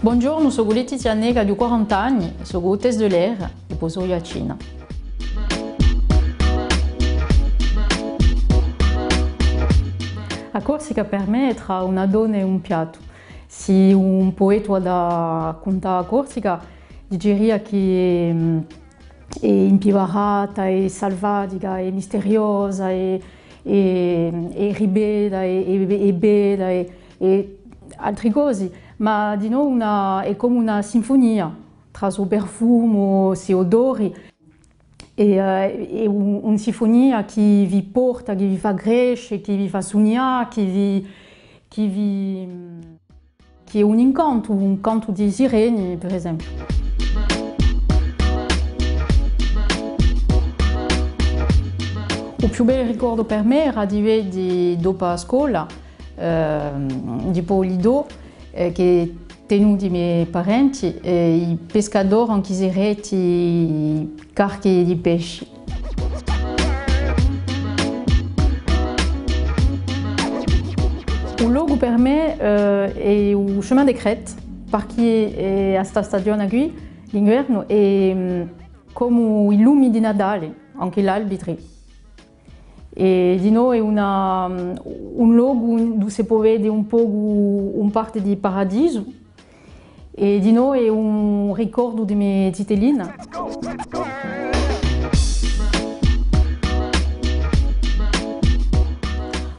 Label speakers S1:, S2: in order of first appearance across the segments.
S1: Buongiorno, sono Letizia Nega di 40 anni, sono hôtesse de l'air e poi sono a Cina. A Corsica per me è tra una donna e un piatto. Se un poeta da contare a Corsica diceria che è impivarata, è selvatica, è misteriosa, è ribella, è bella e altre cose, ma di noi è come una sinfonia tra suo profumo, i suoi odori. È una sinfonia che vi porta, che vi fa crescere, che vi fa sognare, che è un canto di sirene, per esempio. Il più bel ricordo per me era di vedere dopo la scuola, dopo il lido, che tenuti i miei parenti, i pescatori hanno chiuso reti, carchi di pesci. Il luogo per me è il chemin des crêtes, perché a questa stagione qui, l'inverno, è come i lumi di Natale, anche l'albitri. E di noi è un luogo dove si può vedere un po' un parte di paradiso. E di noi è un ricordo di mia cittadina.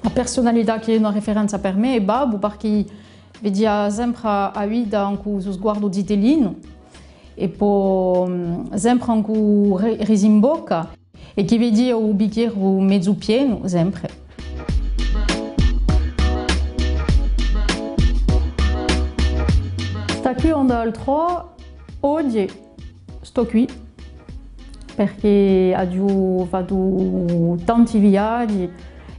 S1: La personalità che è una referenza per me è Babbo, perché vede sempre a vita anche lo sguardo cittadino e poi sempre anche risimbocca e che vede il bicchiere mezzo pieno sempre. Sta qui on dal 3, oggi sto qui perché ho fatto tanti viaggi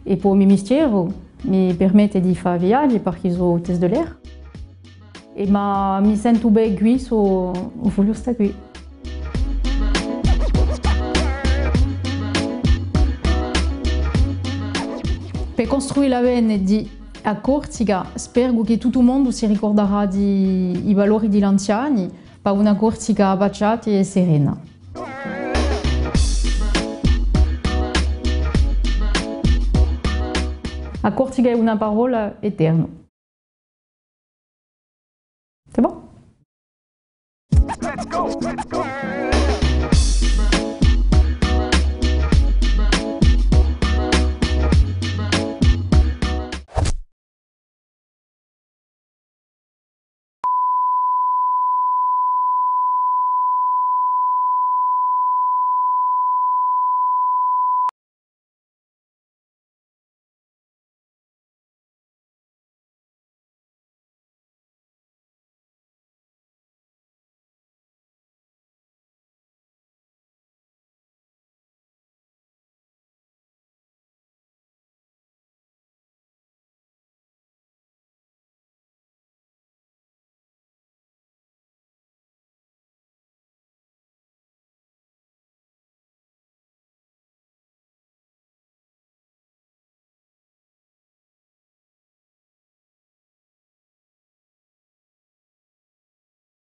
S1: e poi il mio mestiere mi permette di fare viaggi perché sono hôtesse de l'air. Ma mi sento bene qui, voglio stare qui. Per costruire la bene a Corsica, spero che tutto il mondo si ricorderà dei valori degli anziani per una Corsica paciata e serena. A Corsica è una parola eterna. C'est bon?